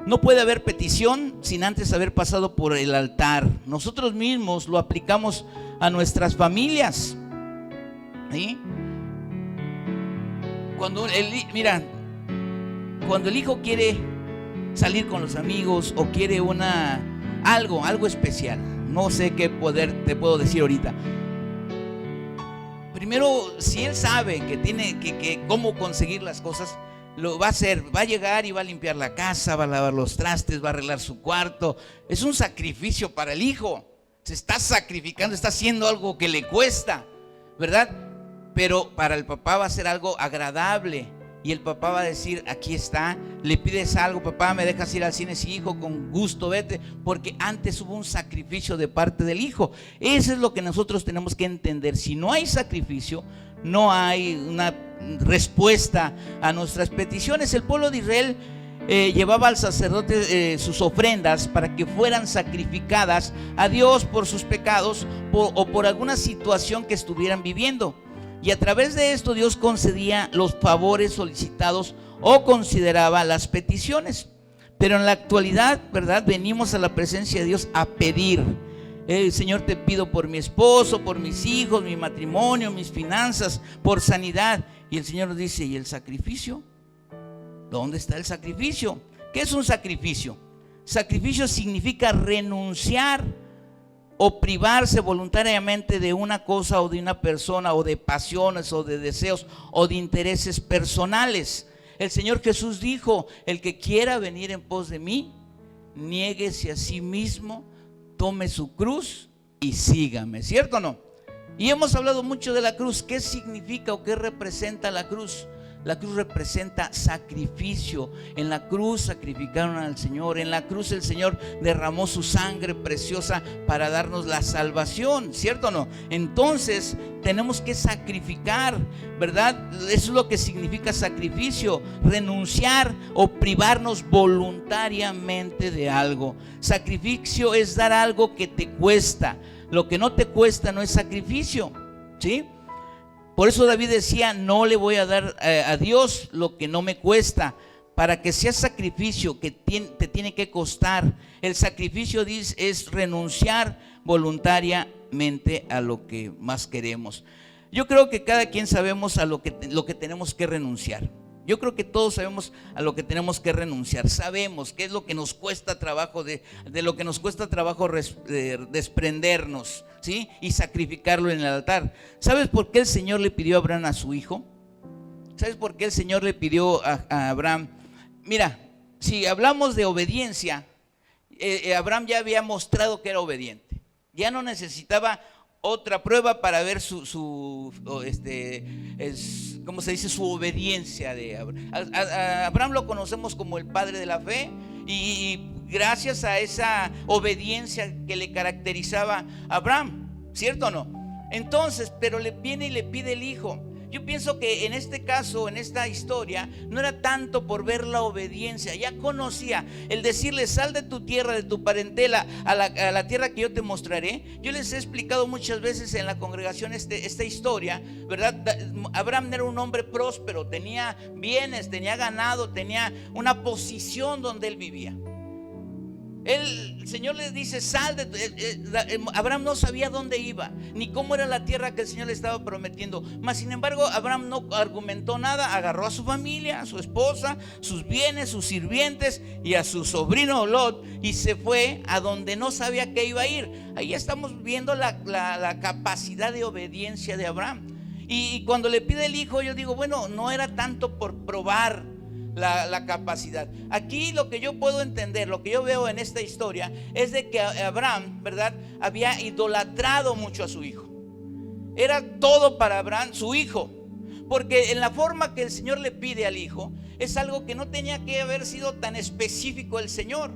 No puede haber petición sin antes haber pasado por el altar. Nosotros mismos lo aplicamos a nuestras familias. ¿Sí? Cuando cuando el hijo quiere salir con los amigos o quiere algo especial. No sé qué poder te puedo decir ahorita. Primero, si él sabe que tiene que cómo conseguir las cosas, lo va a hacer. Va a llegar y va a limpiar la casa, va a lavar los trastes, va a arreglar su cuarto. Es un sacrificio para el hijo. Se está sacrificando, está haciendo algo que le cuesta, ¿verdad? Pero para el papá va a ser algo agradable. Y el papá va a decir, aquí está, le pides algo, papá, me dejas ir al cine, sí, hijo, con gusto, vete, porque antes hubo un sacrificio de parte del hijo. Eso es lo que nosotros tenemos que entender. Si no hay sacrificio, no hay una respuesta a nuestras peticiones. El pueblo de Israel llevaba al sacerdote sus ofrendas para que fueran sacrificadas a Dios por sus pecados o por alguna situación que estuvieran viviendo. Y a través de esto Dios concedía los favores solicitados o consideraba las peticiones. Pero en la actualidad, ¿verdad? Venimos a la presencia de Dios a pedir. Señor, te pido por mi esposo, por mis hijos, mi matrimonio, mis finanzas, por sanidad. Y el Señor nos dice, ¿y el sacrificio? ¿Dónde está el sacrificio? ¿Qué es un sacrificio? Sacrificio significa renunciar o privarse voluntariamente de una cosa o de una persona, o de pasiones o de deseos o de intereses personales. El Señor Jesús dijo, el que quiera venir en pos de mí, niéguese a sí mismo, tome su cruz y sígame, ¿cierto o no? Y hemos hablado mucho de la cruz. ¿Qué significa o qué representa la cruz? La cruz representa sacrificio. En la cruz sacrificaron al Señor. En la cruz el Señor derramó su sangre preciosa para darnos la salvación, ¿cierto o no? Entonces tenemos que sacrificar, ¿verdad? Eso es lo que significa sacrificio: renunciar o privarnos voluntariamente de algo. Sacrificio es dar algo que te cuesta. Lo que no te cuesta no es sacrificio, ¿sí? Por eso David decía, no le voy a dar a Dios lo que no me cuesta. Para que sea sacrificio que te tiene que costar. El sacrificio es renunciar voluntariamente a lo que más queremos. Yo creo que cada quien sabemos a lo que tenemos que renunciar. Yo creo que todos sabemos a lo que tenemos que renunciar. Sabemos qué es lo que nos cuesta trabajo, de lo que nos cuesta trabajo desprendernos, ¿sí? Y sacrificarlo en el altar. ¿Sabes por qué el Señor le pidió a Abraham a su hijo? ¿Sabes por qué el Señor le pidió a Abraham? Mira, si hablamos de obediencia, Abraham ya había mostrado que era obediente. Ya no necesitaba otra prueba para ver ¿cómo se dice? Su obediencia de Abraham. A Abraham lo conocemos como el padre de la fe, y gracias a esa obediencia que le caracterizaba a Abraham, ¿cierto o no? Entonces, pero le viene y le pide el hijo. Yo pienso que en este caso, en esta historia, no era tanto por ver la obediencia. Ya conocía el decirle, sal de tu tierra, de tu parentela, a la tierra que yo te mostraré. Yo les he explicado muchas veces en la congregación esta historia, ¿verdad? Abraham era un hombre próspero, tenía bienes, tenía ganado, tenía una posición donde él vivía. El Señor le dice, sal de Abraham no sabía dónde iba, ni cómo era la tierra que el Señor le estaba prometiendo. Mas sin embargo, Abraham no argumentó nada. Agarró a su familia, a su esposa, sus bienes, sus sirvientes y a su sobrino Lot, y se fue a donde no sabía que iba a ir. Ahí estamos viendo la capacidad de obediencia de Abraham. Y cuando le pide el hijo, yo digo, bueno, no era tanto por probar la capacidad. Aquí lo que yo puedo entender, lo que yo veo en esta historia, es de que Abraham, ¿verdad?, había idolatrado mucho a su hijo. Era todo para Abraham su hijo, porque en la forma que el Señor le pide al hijo es algo que no tenía que haber sido tan específico el Señor.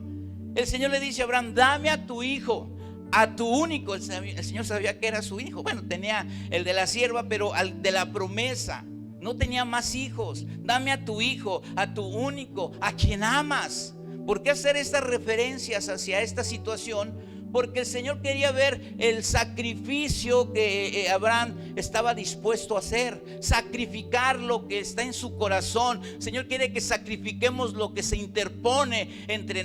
El Señor le dice a Abraham, dame a tu hijo, a tu único. El Señor sabía que era su hijo. Bueno, tenía el de la sierva, pero al de la promesa. No tenía más hijos. Dame a tu hijo, a tu único, a quien amas. ¿Por qué hacer estas referencias hacia esta situación? Porque el Señor quería ver el sacrificio que Abraham estaba dispuesto a hacer. Sacrificar lo que está en su corazón. El Señor quiere que sacrifiquemos lo que se interpone entre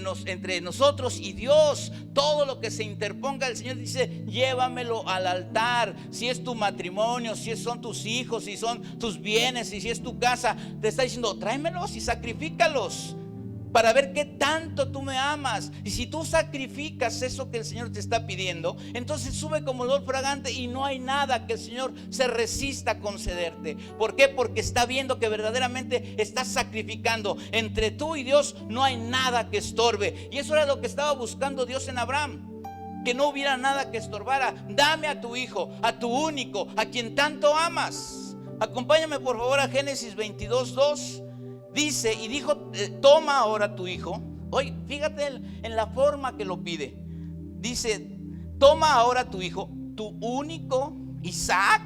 nosotros y Dios. Todo lo que se interponga, el Señor dice, llévamelo al altar. Si es tu matrimonio, si son tus hijos, si son tus bienes, y si es tu casa, te está diciendo, tráemelos y sacrifícalos. para ver qué tanto tú me amas. Y si tú sacrificas eso que el Señor te está pidiendo, entonces sube como olor fragante y no hay nada que el Señor se resista a concederte. ¿Por qué? Porque está viendo que verdaderamente estás sacrificando. Entre tú y Dios no hay nada que estorbe. Y eso era lo que estaba buscando Dios en Abraham, que no hubiera nada que estorbara. Dame a tu hijo, a tu único, a quien tanto amas. Acompáñame por favor a Génesis 22:2. Dice, y dijo, toma ahora tu hijo. Oye, fíjate en la forma que lo pide. Dice, toma ahora tu hijo, tu único Isaac,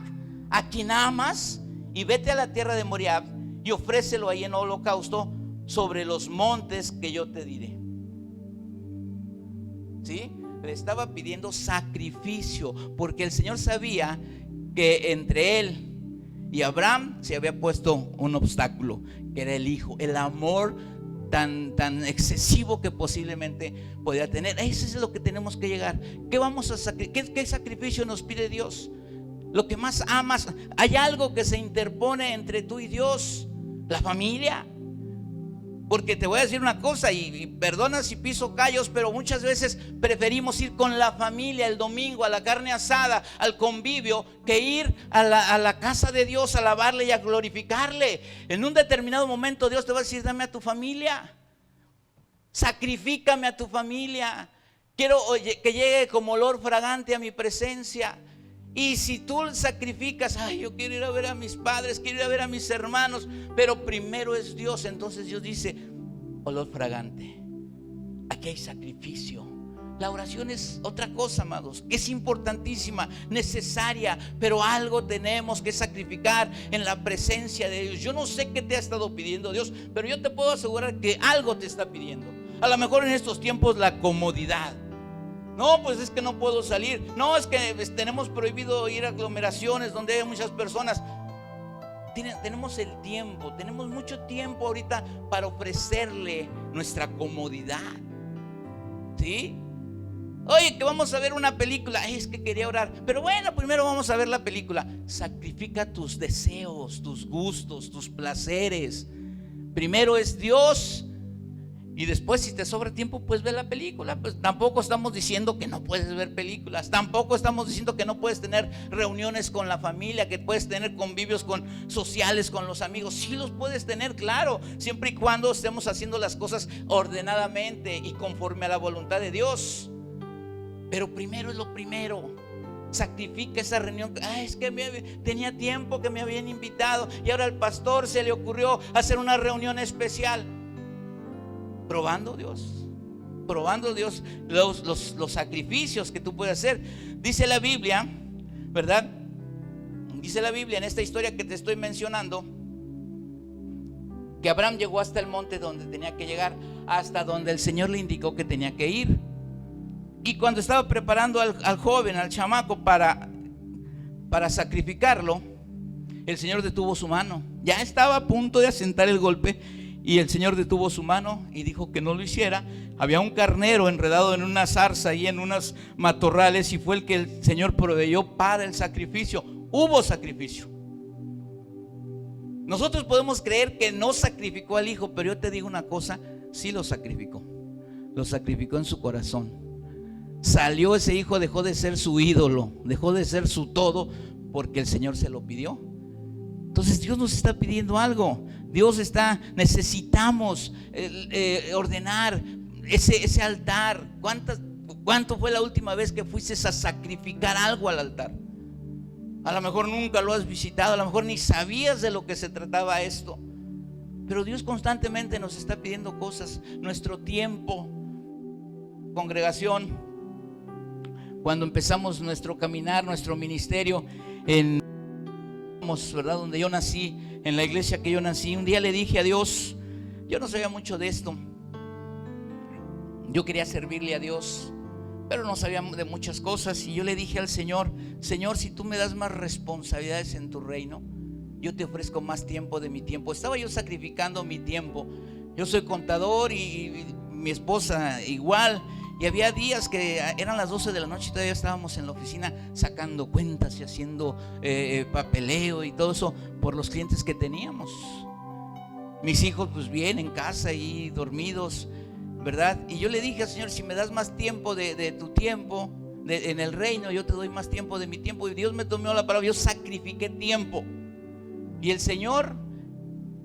a quien amas, y vete a la tierra de Moriab y ofrécelo ahí en holocausto sobre los montes que yo te diré. ¿Sí? Le estaba pidiendo sacrificio, porque el Señor sabía que entre él y Abraham se había puesto un obstáculo, que era el hijo, el amor tan excesivo que posiblemente podía tener. Eso es lo que tenemos que llegar. ¿Qué vamos a sacrificar? ¿Qué sacrificio nos pide Dios? Lo que más amas. Hay algo que se interpone entre tú y Dios: la familia. Porque te voy a decir una cosa, y perdona si piso callos, pero muchas veces preferimos ir con la familia el domingo a la carne asada, al convivio, que ir a la casa de Dios a alabarle y a glorificarle. En un determinado momento Dios te va a decir: dame a tu familia, sacrifícame a tu familia. Quiero que llegue como olor fragante a mi presencia. Y si tú sacrificas, ay, yo quiero ir a ver a mis padres, quiero ir a ver a mis hermanos, pero primero es Dios, entonces Dios dice: olor fragante, aquí hay sacrificio. La oración es otra cosa, amados, es importantísima, necesaria, pero algo tenemos que sacrificar en la presencia de Dios. Yo no sé qué te ha estado pidiendo Dios, pero yo te puedo asegurar que algo te está pidiendo. A lo mejor en estos tiempos la comodidad. No, pues es que no puedo salir. No, es que tenemos prohibido ir a aglomeraciones donde hay muchas personas. Tenemos el tiempo, tenemos mucho tiempo ahorita para ofrecerle nuestra comodidad. ¿Sí? Oye, que vamos a ver una película. Es que quería orar, pero bueno, primero vamos a ver la película. Sacrifica tus deseos, tus gustos, tus placeres. Primero es Dios. Y después, si te sobra tiempo, pues ve la película. Pues tampoco estamos diciendo que no puedes ver películas. Tampoco estamos diciendo que no puedes tener reuniones con la familia, que puedes tener convivios sociales con los amigos. Sí los puedes tener, claro, siempre y cuando estemos haciendo las cosas ordenadamente y conforme a la voluntad de Dios. Pero primero es lo primero. Sacrifica esa reunión. Es que tenía tiempo que me habían invitado y ahora al pastor se le ocurrió hacer una reunión especial. Probando Dios los sacrificios que tú puedes hacer. Dice la Biblia, ¿verdad? Dice la Biblia en esta historia que te estoy mencionando, que Abraham llegó hasta el monte donde tenía que llegar, hasta donde el Señor le indicó que tenía que ir. Y cuando estaba preparando al joven, al chamaco para sacrificarlo, el Señor detuvo su mano. Ya estaba a punto de asentar el golpe y el Señor detuvo su mano y dijo que no lo hiciera. Había un carnero enredado en una zarza y en unos matorrales, y fue el que el Señor proveyó para el sacrificio. Hubo sacrificio. Nosotros podemos creer que no sacrificó al hijo, pero yo te digo una cosa: sí lo sacrificó. Lo sacrificó en su corazón. Salió ese hijo, dejó de ser su ídolo, dejó de ser su todo, porque el Señor se lo pidió. Entonces Dios nos está pidiendo algo. Necesitamos ordenar ese altar. ¿Cuánto fue la última vez que fuiste a sacrificar algo al altar? A lo mejor nunca lo has visitado, a lo mejor ni sabías de lo que se trataba esto. Pero Dios constantemente nos está pidiendo cosas. Nuestro tiempo, congregación, cuando empezamos nuestro caminar, nuestro ministerio ¿verdad? Donde yo nací, en la iglesia que yo nací, un día le dije a Dios, yo no sabía mucho de esto, yo quería servirle a Dios, pero no sabía de muchas cosas, y yo le dije al Señor: Señor, si tú me das más responsabilidades en tu reino, yo te ofrezco más tiempo de mi tiempo. Estaba yo sacrificando mi tiempo. Yo soy contador y mi esposa igual. Y había días que eran las 12 de la noche y todavía estábamos en la oficina sacando cuentas y haciendo papeleo y todo eso por los clientes que teníamos. mis hijos pues bien en casa y dormidos, ¿verdad? Y yo le dije al Señor, si me das más tiempo de tu tiempo en el reino, yo te doy más tiempo de mi tiempo. Y Dios me tomó la palabra, yo sacrifiqué tiempo. Y el Señor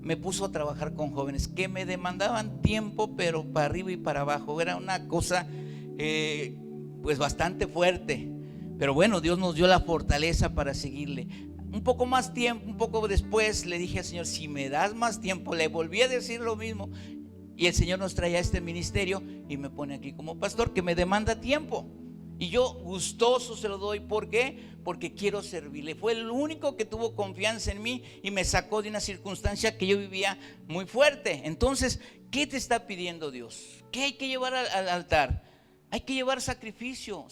me puso a trabajar con jóvenes que me demandaban tiempo, pero para arriba y para abajo. Era una cosa pues bastante fuerte. Pero bueno, Dios nos dio la fortaleza para seguirle. Un poco más tiempo, un poco después le dije al Señor, si me das más tiempo. Le volví a decir lo mismo. Y el Señor nos trae a este ministerio y me pone aquí como pastor, que me demanda tiempo. Y yo gustoso se lo doy. ¿Por qué? Porque quiero servirle. Fue el único que tuvo confianza en mí y me sacó de una circunstancia que yo vivía muy fuerte. Entonces, ¿qué te está pidiendo Dios? ¿Qué hay que llevar al altar? Hay que llevar sacrificio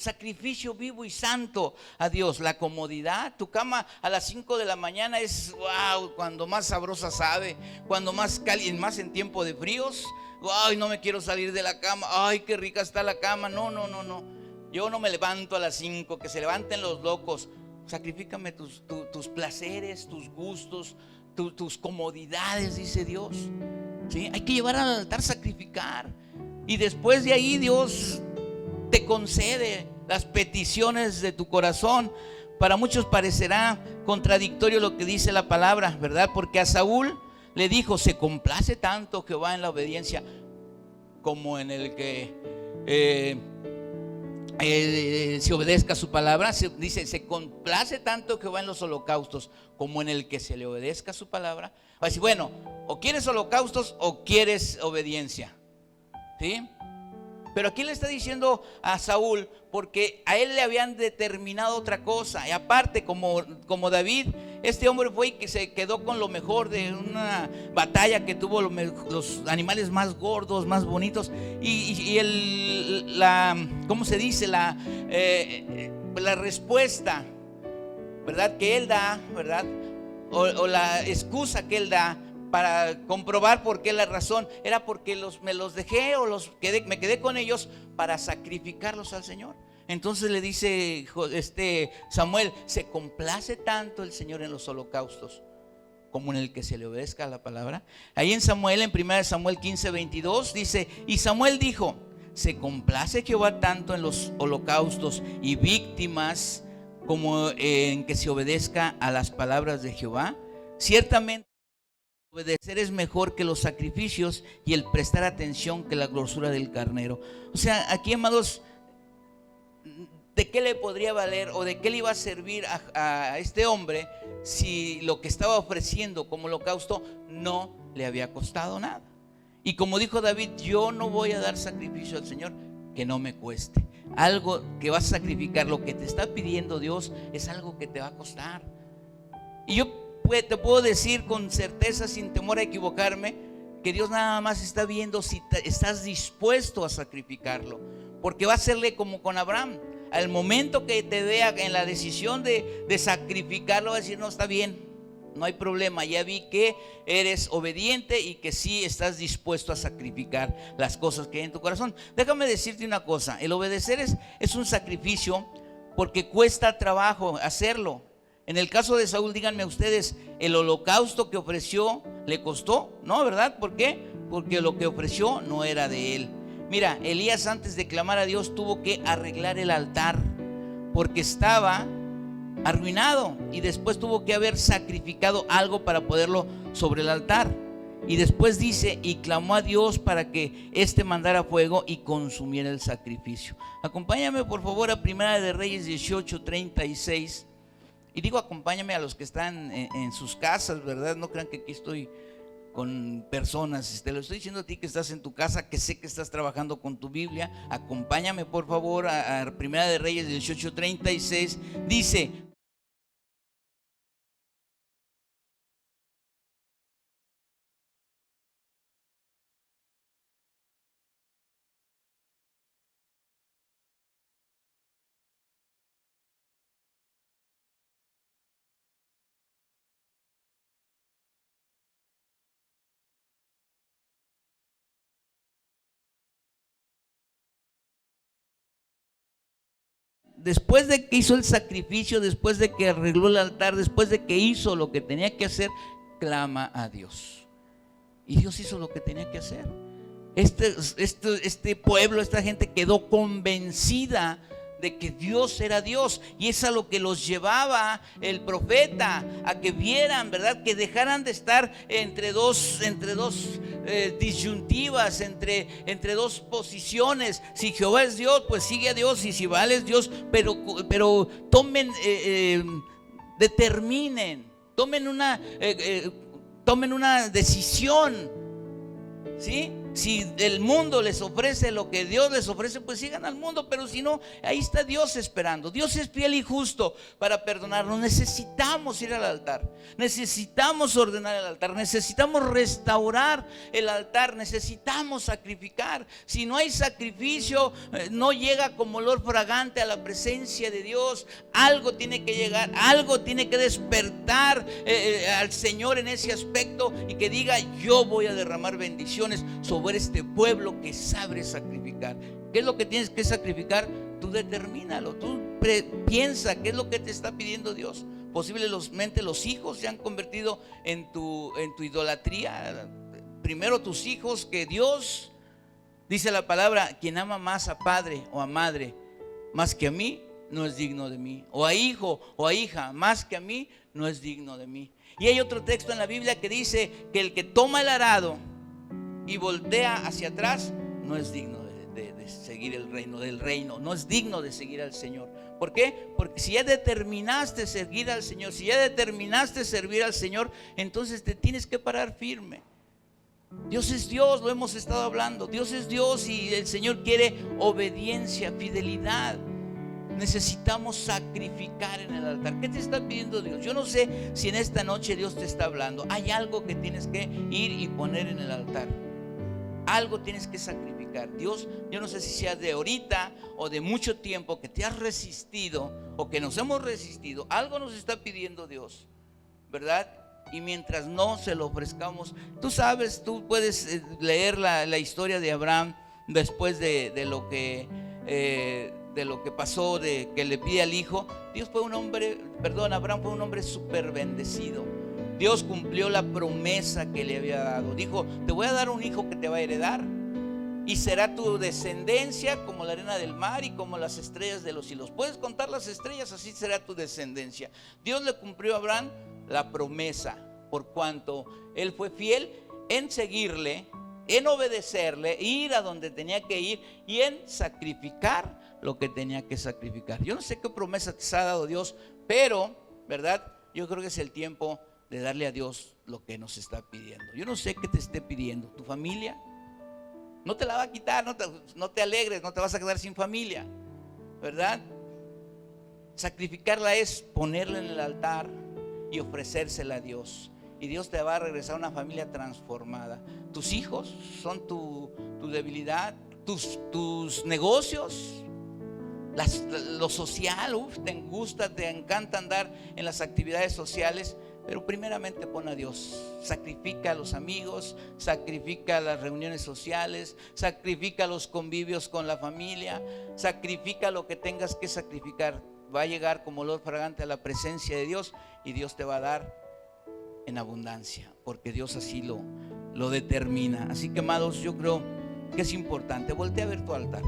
vivo y santo a Dios. La comodidad, tu cama a las 5 de la mañana es wow, cuando más sabrosa sabe, cuando más caliente, más en tiempo de fríos. Ay, no me quiero salir de la cama. Ay, qué rica está la cama. No. Yo no me levanto a las 5, que se levanten los locos. Sacrifícame tus placeres, tus gustos, tus comodidades, dice Dios. ¿Sí? Hay que llevar al altar, sacrificar. Y después de ahí Dios te concede las peticiones de tu corazón. Para muchos parecerá contradictorio lo que dice la palabra, ¿verdad? Porque a Saúl le dijo, se complace tanto Jehová en la obediencia como en el que se obedezca su palabra. Dice, se complace tanto Jehová en los holocaustos como en el que se le obedezca su palabra. Va a decir, bueno, o quieres holocaustos o quieres obediencia, ¿sí? Pero aquí le está diciendo a Saúl, porque a él le habían determinado otra cosa. Y aparte, como David, este hombre fue y que se quedó con lo mejor de una batalla que tuvo los animales más gordos, más bonitos. Y ¿cómo se dice? La respuesta, ¿verdad? Que él da, ¿verdad? O la excusa que él da para comprobar por qué la razón era porque me los dejé o me quedé con ellos para sacrificarlos al Señor. Entonces le dice Samuel, se complace tanto el Señor en los holocaustos como en el que se le obedezca a la palabra. Ahí en 1 Samuel 15:22 dice, y Samuel dijo, se complace Jehová tanto en los holocaustos y víctimas como en que se obedezca a las palabras de Jehová. Ciertamente obedecer es mejor que los sacrificios y el prestar atención que la grosura del carnero. O sea, aquí, amados, ¿de qué le podría valer o de qué le iba a servir a este hombre si lo que estaba ofreciendo como holocausto no le había costado nada? Y como dijo David, yo no voy a dar sacrificio al Señor que no me cueste. Algo que vas a sacrificar, lo que te está pidiendo Dios es algo que te va a costar. Y yo te puedo decir con certeza, sin temor a equivocarme, que Dios nada más está viendo si estás dispuesto a sacrificarlo. Porque va a serle como con Abraham. Al momento que te vea en la decisión de sacrificarlo, va a decir, no, está bien, no hay problema, ya vi que eres obediente y que sí estás dispuesto a sacrificar las cosas que hay en tu corazón. Déjame decirte una cosa, el obedecer es un sacrificio porque cuesta trabajo hacerlo. En el caso de Saúl, díganme ustedes, ¿el holocausto que ofreció le costó? No, ¿verdad? ¿Por qué? Porque lo que ofreció no era de él. Mira, Elías, antes de clamar a Dios, tuvo que arreglar el altar porque estaba arruinado, y después tuvo que haber sacrificado algo para poderlo sobre el altar. Y después dice, y clamó a Dios para que éste mandara fuego y consumiera el sacrificio. Acompáñame por favor a 1 de Reyes 18:36. Y digo acompáñame a los que están en sus casas, ¿verdad? No crean que aquí estoy con personas. Te lo estoy diciendo a ti que estás en tu casa, que sé que estás trabajando con tu Biblia. Acompáñame por favor a 1 de Reyes 18:36. Dice: después de que hizo el sacrificio, después de que arregló el altar, después de que hizo lo que tenía que hacer, clama a Dios. Y Dios hizo lo que tenía que hacer. Este pueblo, esta gente quedó convencida de que Dios era Dios, y es a lo que los llevaba el profeta, a que vieran, ¿verdad? Que dejaran de estar entre dos disyuntivas, entre dos posiciones. Si Jehová es Dios, pues sigue a Dios, y si Baal es Dios, pero tomen, determinen, tomen una decisión, ¿sí? Si el mundo les ofrece lo que Dios les ofrece, pues sigan al mundo, pero si no, ahí está Dios esperando. Dios es fiel y justo para perdonarnos. Necesitamos ir al altar, necesitamos ordenar el altar, necesitamos restaurar el altar, necesitamos sacrificar. Si no hay sacrificio, no llega como olor fragante a la presencia de Dios. Algo tiene que llegar, algo tiene que despertar al Señor en ese aspecto, y que diga: yo voy a derramar bendiciones sobre este pueblo que sabe sacrificar. ¿Qué es lo que tienes que sacrificar? Tú determínalo, tú piensa qué es lo que te está pidiendo Dios. Posiblemente los hijos se han convertido en tu idolatría. Primero tus hijos que Dios. Dice la palabra: quien ama más a padre o a madre más que a mí, no es digno de mí. O a hijo o a hija más que a mí, no es digno de mí. Y hay otro texto en la Biblia que dice que el que toma el arado y voltea hacia atrás no es digno de seguir el reino, no es digno de seguir al Señor. ¿Por qué? Porque si ya determinaste seguir al Señor, si ya determinaste servir al Señor, entonces te tienes que parar firme. Dios es Dios, lo hemos estado hablando. Dios es Dios y el Señor quiere obediencia, fidelidad. Necesitamos sacrificar en el altar. ¿Qué te está pidiendo Dios? Yo no sé si en esta noche Dios te está hablando. Hay algo que tienes que ir y poner en el altar. Algo tienes que sacrificar. Dios, yo no sé si sea de ahorita o de mucho tiempo que te has resistido o que nos hemos resistido. Algo nos está pidiendo Dios, ¿verdad? Y mientras no se lo ofrezcamos, tú sabes, tú puedes leer la historia de Abraham después de lo que pasó, de que le pide al hijo. Abraham fue un hombre súper bendecido. Dios cumplió la promesa que le había dado. Dijo: te voy a dar un hijo que te va a heredar, y será tu descendencia como la arena del mar y como las estrellas de los cielos. Puedes contar las estrellas, así será tu descendencia. Dios le cumplió a Abraham la promesa, por cuanto él fue fiel en seguirle, en obedecerle, ir a donde tenía que ir y en sacrificar lo que tenía que sacrificar. Yo no sé qué promesa te ha dado Dios, pero, ¿verdad? Yo creo que es el tiempo de darle a Dios lo que nos está pidiendo. Yo no sé qué te esté pidiendo. ¿Tu familia? No te la va a quitar, no te alegres, no te vas a quedar sin familia, ¿verdad? Sacrificarla es ponerla en el altar y ofrecérsela a Dios. Y Dios te va a regresar a una familia transformada. Tus hijos son tu debilidad, tus negocios, lo social. Te gusta, te encanta andar en las actividades sociales, pero primeramente pon a Dios. Sacrifica a los amigos, sacrifica las reuniones sociales, sacrifica los convivios con la familia, sacrifica lo que tengas que sacrificar. Va a llegar como olor fragante a la presencia de Dios, y Dios te va a dar en abundancia, porque Dios así lo determina. Así que, amados, yo creo que es importante. Voltea a ver tu altar.